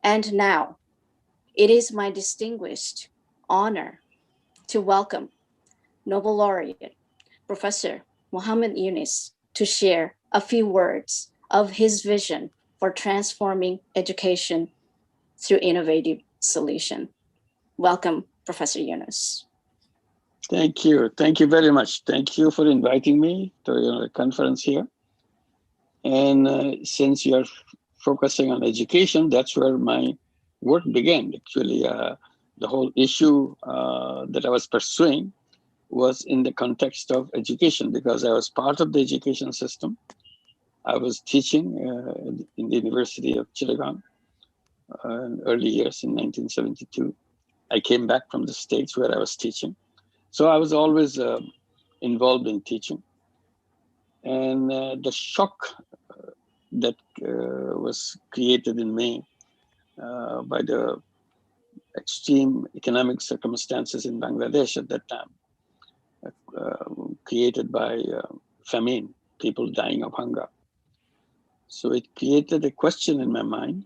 And now, it is my distinguished honor to welcome Nobel Laureate, Professor Muhammad Yunus, to share a few words of his vision for transforming education through innovative solution. Welcome, Professor Yunus. Thank you. Thank you very much. Thank you for inviting me to your conference here. And since you're focusing on education, that's where my work began. Actually, the whole issue that I was pursuing was in the context of education because I was part of the education system. I was teaching in the University of Chittagong in early years in 1972. I came back from the States where I was teaching. So I was always involved in teaching. And the shock that was created in me by the extreme economic circumstances in Bangladesh at that time, created by famine, people dying of hunger. So it created a question in my mind,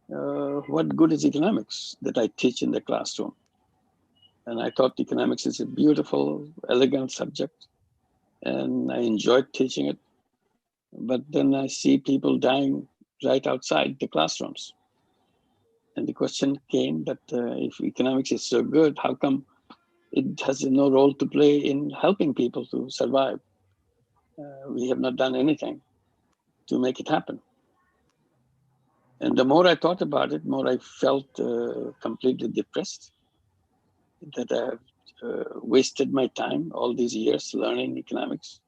what good is economics that I teach in the classroom? And I thought economics is a beautiful, elegant subject, and I enjoyed teaching it. But then I see people dying right outside the classrooms. And the question came that if economics is so good, how come it has no role to play in helping people to survive? We have not done anything to make it happen. And the more I thought about it, more I felt completely depressed, that I have wasted my time all these years learning economics,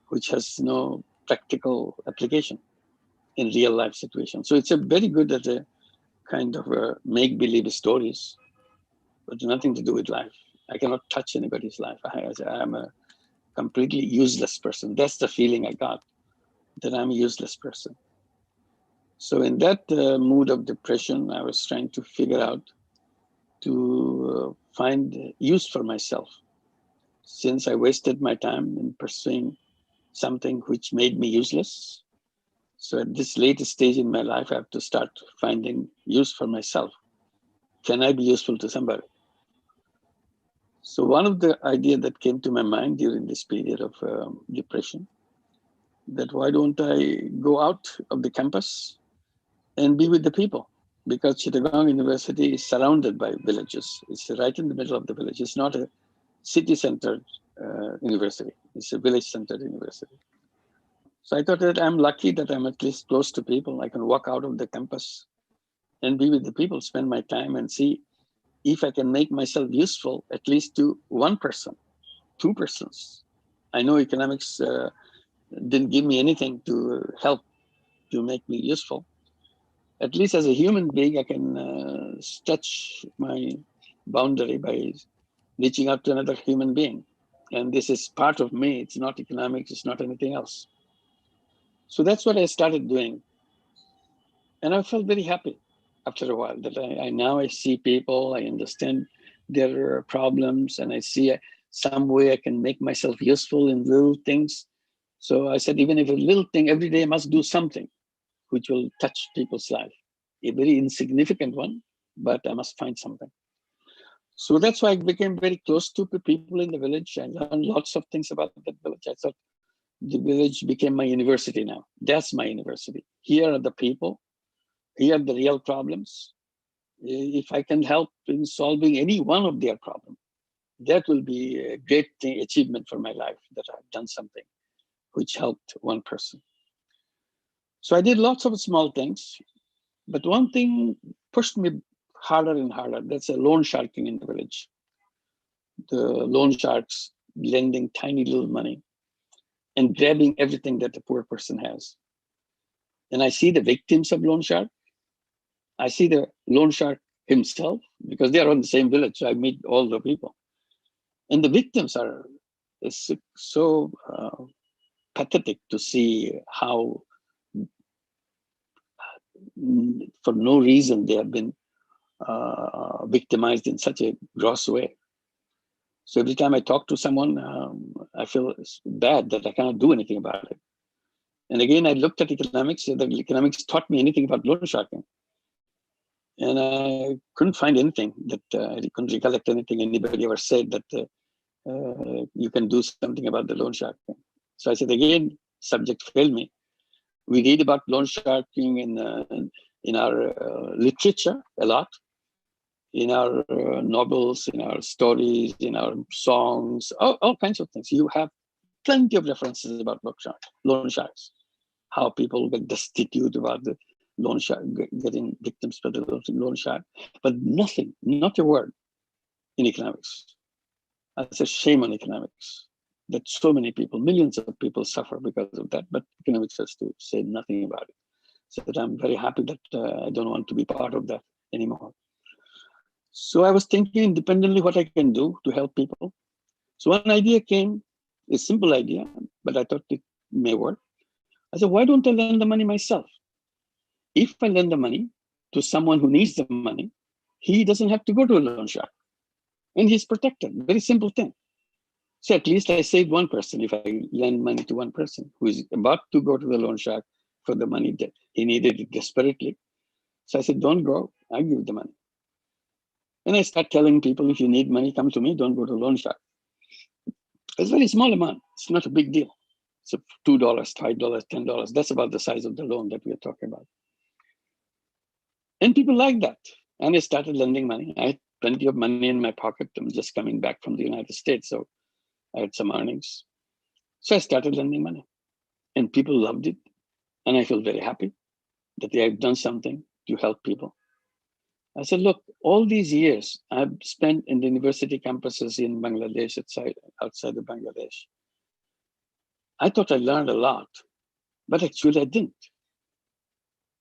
which has no practical application in real life situations. So it's a very good at a kind of make-believe stories, but nothing to do with life. I cannot touch anybody's life. I am a completely useless person. That's the feeling I got, that I'm a useless person. So in that mood of depression, I was trying to figure out to find use for myself. Since I wasted my time in pursuing something which made me useless. So at this late stage in my life, I have to start finding use for myself. Can I be useful to somebody? So one of the ideas that came to my mind during this period of depression, that why don't I go out of the campus and be with the people? Because Chittagong University is surrounded by villages. It's right in the middle of the village. It's not a city-centered university. It's a village-centered university. So I thought that I'm lucky that I'm at least close to people. I can walk out of the campus and be with the people, spend my time and see if I can make myself useful, at least to one person, two persons. I know economics didn't give me anything to help to make me useful. At least as a human being, I can stretch my boundary by reaching out to another human being. And this is part of me. It's not economics, it's not anything else. So that's what I started doing. And I felt very happy after a while that I see people, I understand their problems, and I see some way I can make myself useful in little things. So I said, even if a little thing, every day I must do something which will touch people's life. A very insignificant one, but I must find something. So that's why I became very close to the people in the village. I learned lots of things about that village. I thought the village became my university now. That's my university. Here are the people. Here are the real problems. If I can help in solving any one of their problems, that will be a great achievement for my life, that I've done something which helped one person. So I did lots of small things, but one thing pushed me harder and harder. That's a loan sharking in the village. The loan sharks lending tiny little money and grabbing everything that the poor person has. And I see the victims of loan shark. I see the loan shark himself, because they are on the same village. So I meet all the people. And the victims are so pathetic to see how, for no reason, they have been victimized in such a gross way. So every time I talk to someone, I feel bad that I cannot do anything about it. And again, I looked at economics. The economics taught me anything about loan sharking. And I couldn't find anything that I couldn't recollect anything anybody ever said that you can do something about the loan sharking. So I said, again, subject failed me. We read about loan sharking in our literature a lot, in our novels, in our stories, in our songs, all kinds of things. You have plenty of references about loan sharks, how people get destitute about the loan shark, getting victims by the loan shark, but nothing, not a word in economics. That's a shame on economics that so many people, millions of people suffer because of that, but economics has to say nothing about it. So that I'm very happy that I don't want to be part of that anymore. So I was thinking independently what I can do to help people. So one idea came, a simple idea, but I thought it may work. I said, why don't I lend the money myself? If I lend the money to someone who needs the money, he doesn't have to go to a loan shark and he's protected. Very simple thing. So at least I saved one person if I lend money to one person who is about to go to the loan shark for the money that he needed it desperately. So I said, don't go, I give the money. And I start telling people, if you need money, come to me, don't go to loan shark. It's a very small amount. It's not a big deal. It's $2, $5, $10. That's about the size of the loan that we are talking about. And people like that. And I started lending money. I had plenty of money in my pocket. I'm just coming back from the United States, so I had some earnings. So I started lending money. And people loved it. And I feel very happy that I've done something to help people. I said, look, all these years I've spent in the university campuses in Bangladesh, outside of Bangladesh. I thought I learned a lot, but actually I didn't.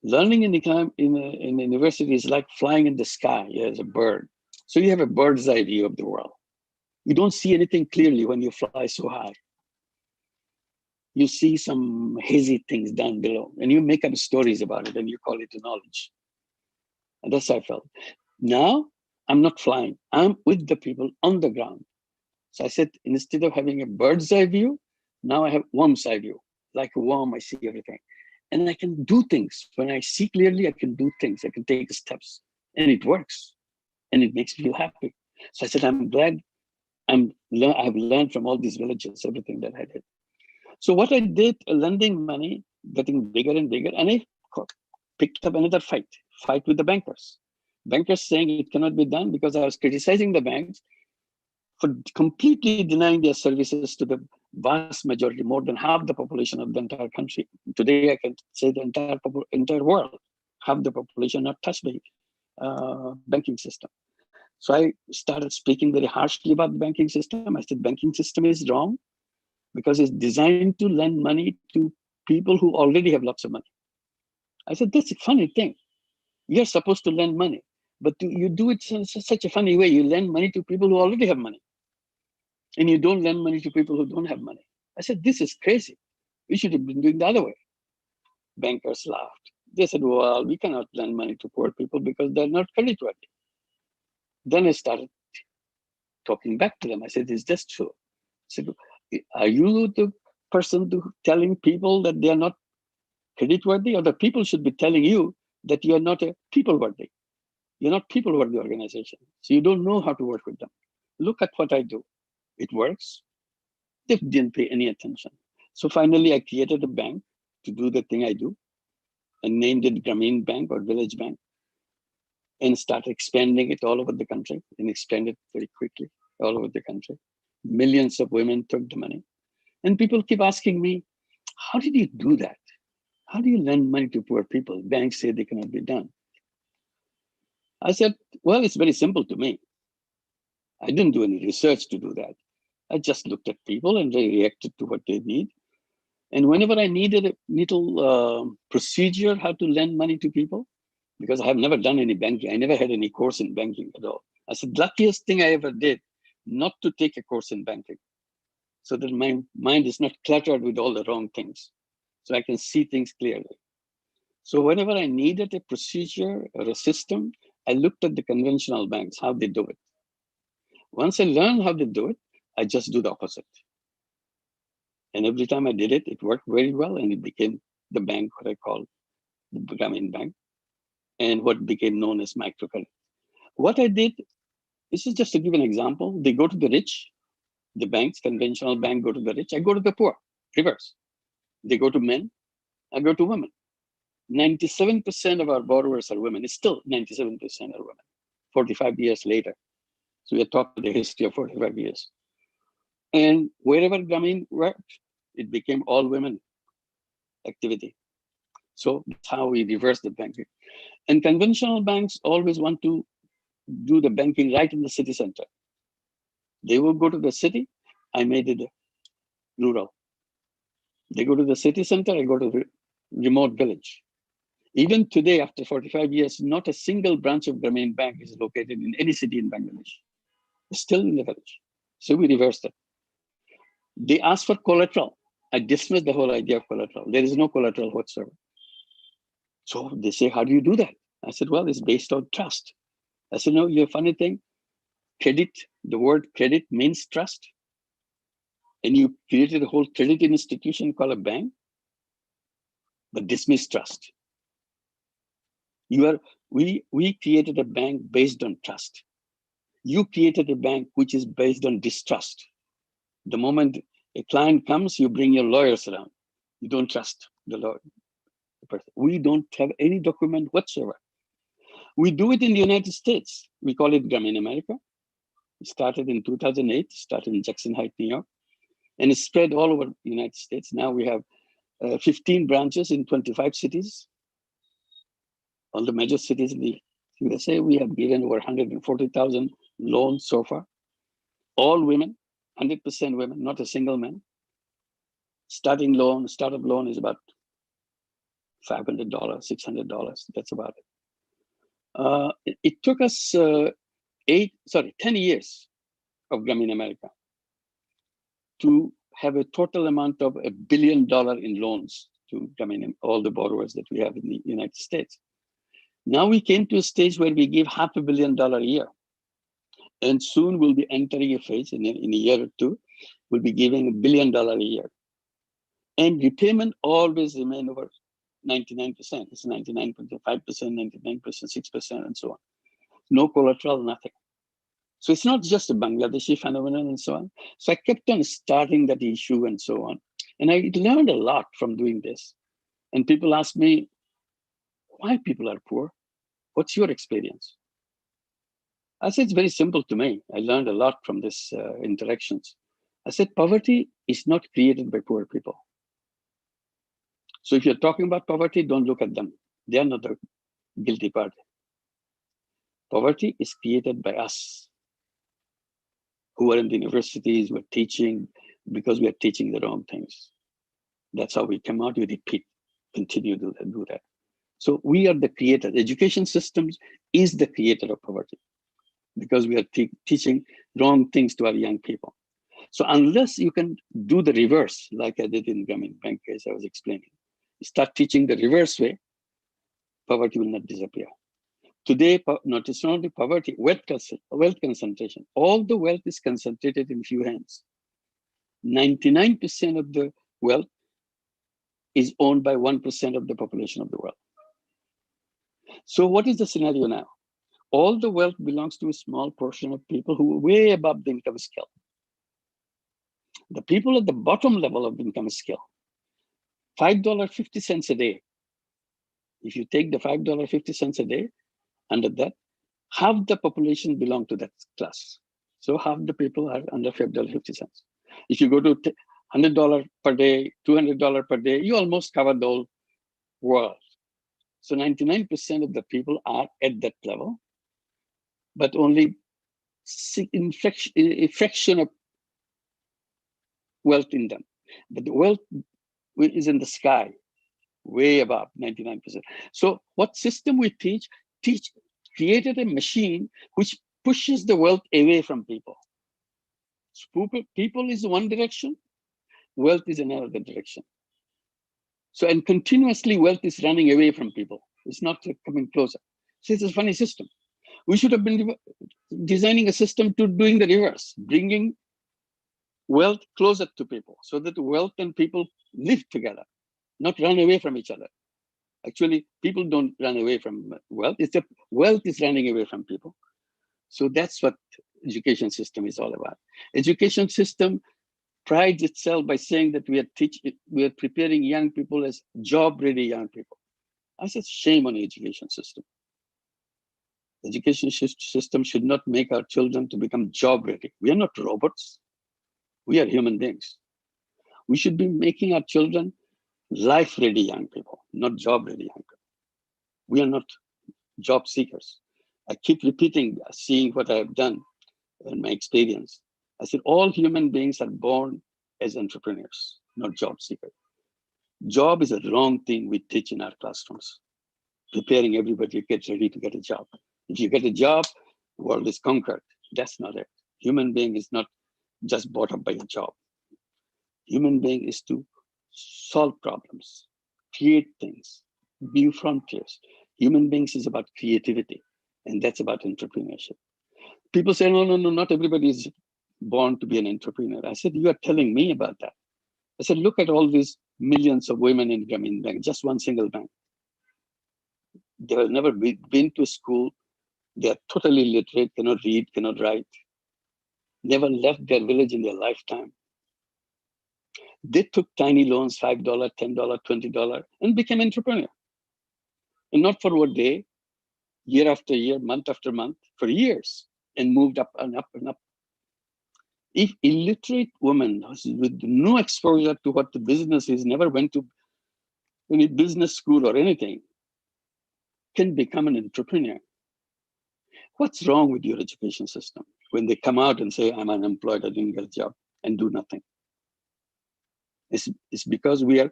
Learning in the university is like flying in the sky as a bird. So you have a bird's eye view of the world. You don't see anything clearly when you fly so high. You see some hazy things down below, and you make up stories about it, and you call it knowledge. And that's how I felt. Now, I'm not flying. I'm with the people on the ground. So I said, instead of having a bird's eye view, now I have worm's eye view. Like a worm, I see everything. And I can do things. When I see clearly, I can do things. I can take steps. And it works. And it makes me feel happy. So I said, I'm glad I've learned from all these villages, everything that I did. So what I did, lending money, getting bigger and bigger, and I picked up another fight with the bankers. Bankers saying it cannot be done because I was criticizing the banks for completely denying their services to the vast majority, more than half the population of the entire country. Today, I can say the entire world, half the population not touched by banking system. So I started speaking very harshly about the banking system. I said, banking system is wrong because it's designed to lend money to people who already have lots of money. I said, that's a funny thing. You're supposed to lend money, but you do it in such a funny way. You lend money to people who already have money. And you don't lend money to people who don't have money. I said, this is crazy. We should have been doing the other way. Bankers laughed. They said, well, we cannot lend money to poor people because they're not creditworthy. Then I started talking back to them. I said, is this true? I said, are you the person telling people that they are not creditworthy, or the people should be telling you that you're not a people-worthy? You're not people-worthy organization. So you don't know how to work with them. Look at what I do. It works. They didn't pay any attention. So finally, I created a bank to do the thing I do and named it Grameen Bank or Village Bank and started expanding it all over the country and expanded very quickly all over the country. Millions of women took the money. And people keep asking me, how did you do that? How do you lend money to poor people? Banks say they cannot be done. I said, well, it's very simple to me. I didn't do any research to do that. I just looked at people and they reacted to what they need. And whenever I needed a little procedure how to lend money to people, because I have never done any banking, I never had any course in banking at all. I said, luckiest thing I ever did, not to take a course in banking, so that my mind is not cluttered with all the wrong things, so I can see things clearly. So whenever I needed a procedure or a system, I looked at the conventional banks, how they do it. Once I learned how they do it, I just do the opposite. And every time I did it, it worked very well, and it became the bank, what I call the Grameen Bank. and what became known as microcredit. What I did, this is just to give an example. They go to the rich, the banks, conventional bank go to the rich, I go to the poor, reverse. They go to men, I go to women. 97% of our borrowers are women. It's still 97% are women, 45 years later. So we are talking the history of 45 years. And wherever Grameen worked, it became all women activity. So that's how we reverse the banking. And conventional banks always want to do the banking right in the city center. They will go to the city, I made it rural. They go to the city center, I go to the remote village. Even today, after 45 years, not a single branch of Grameen Bank is located in any city in Bangladesh. It's still in the village. So we reversed it. They asked for collateral. I dismissed the whole idea of collateral. There is no collateral whatsoever. So they say, how do you do that? I said, well, it's based on trust. I said, no, you funny thing, credit, the word credit means trust. And you created a whole credit institution called a bank, but dismiss trust. We created a bank based on trust. You created a bank which is based on distrust. The moment a client comes, you bring your lawyers around. You don't trust the lawyer. We don't have any document whatsoever. We do it in the United States. We call it Grameen America. It started in 2008, started in Jackson Heights, New York, and it's spread all over the United States. Now we have 15 branches in 25 cities. All the major cities in the USA, we have given over 140,000 loans so far. All women, 100% women, not a single man. Startup loan is about $500, $600. That's about it. It took us 10 years of Grameen America to have a total amount of $1 billion in loans to Grameen, all the borrowers that we have in the United States. Now we came to a stage where we give $500 million a year. And soon we'll be entering a phase in a year or two, we'll be giving $1 billion a year. And repayment always remain over 99%. It's 99.5%, 99%, 6%, and so on. No collateral, nothing. So it's not just a Bangladeshi phenomenon and so on. So I kept on starting that issue and so on. And I learned a lot from doing this. And people ask me, why people are poor? What's your experience? I said, it's very simple to me. I learned a lot from these interactions. I said, poverty is not created by poor people. So if you're talking about poverty, don't look at them. They are not the guilty party. Poverty is created by us who are in the universities, we're teaching, because we are teaching the wrong things. That's how we come out, we repeat, continue to do that. So we are the creator. The education systems is the creator of poverty because we are teaching wrong things to our young people. So unless you can do the reverse, like I did in Grameen Bank case I was explaining, start teaching the reverse way, poverty will not disappear. Today, not only poverty, wealth concentration. All the wealth is concentrated in few hands. 99% of the wealth is owned by 1% of the population of the world. So what is the scenario now? All the wealth belongs to a small portion of people who are way above the income scale. The people at the bottom level of the income scale, $5.50 a day. If you take the $5.50 a day, under that, half the population belong to that class. So half the people are under $5.50. If you go to $100 per day, $200 per day, you almost cover the whole world. So 99% of the people are at that level, but only a fraction of wealth in them. But the wealth is in the sky, way above 99%. So what system we teach created a machine which pushes the wealth away from people. So people is one direction, wealth is another direction. So, and continuously wealth is running away from people. It's not coming closer. So it's a funny system. We should have been designing a system to doing the reverse, bringing wealth closer to people so that wealth and people live together, not run away from each other. Actually, people don't run away from wealth. It's the wealth is running away from people. So that's what education system is all about. Education system prides itself by saying that we are preparing young people as job-ready young people. I said, shame on the education system. The education system should not make our children to become job-ready. We are not robots. We are human beings. We should be making our children life-ready young people, not job-ready young people. We are not job seekers. I keep repeating, seeing what I have done in my experience. I said, all human beings are born as entrepreneurs, not job seekers. Job is a wrong thing we teach in our classrooms, preparing everybody to get ready to get a job. If you get a job, the world is conquered. That's not it. Human being is not just brought up by a job. Human being is to solve problems, create things, new frontiers. Human beings is about creativity, and that's about entrepreneurship. People say, no, not everybody is born to be an entrepreneur. I said, you are telling me about that. I said, look at all these millions of women in Grameen Bank, just one single bank. They have never been to school. They are totally illiterate, cannot read, cannot write, never left their village in their lifetime. They took tiny loans, $5, $10, $20, and became entrepreneur. And not for one day, year after year, month after month, for years, and moved up and up and up. If illiterate woman with no exposure to what the business is, never went to any business school or anything, can become an entrepreneur. What's wrong with your education system when they come out and say, I'm unemployed, I didn't get a job, and do nothing? It's because we are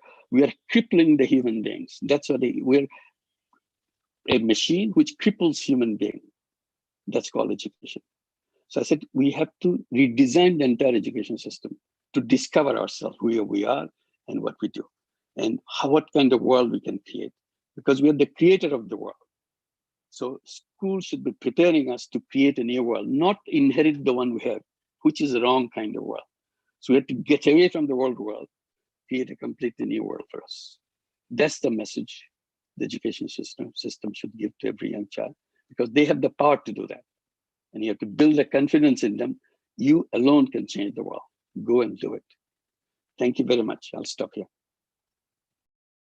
crippling the human beings. That's what we're a machine which cripples human being. That's called education. So I said, we have to redesign the entire education system to discover ourselves, who we are and what we do, and what kind of world we can create, because we are the creator of the world. So school should be preparing us to create a new world, not inherit the one we have, which is the wrong kind of world. So we have to get away from the old world, create a completely new world for us. That's the message the education system should give to every young child, because they have the power to do that. And you have to build a confidence in them. You alone can change the world. Go and do it. Thank you very much. I'll stop here.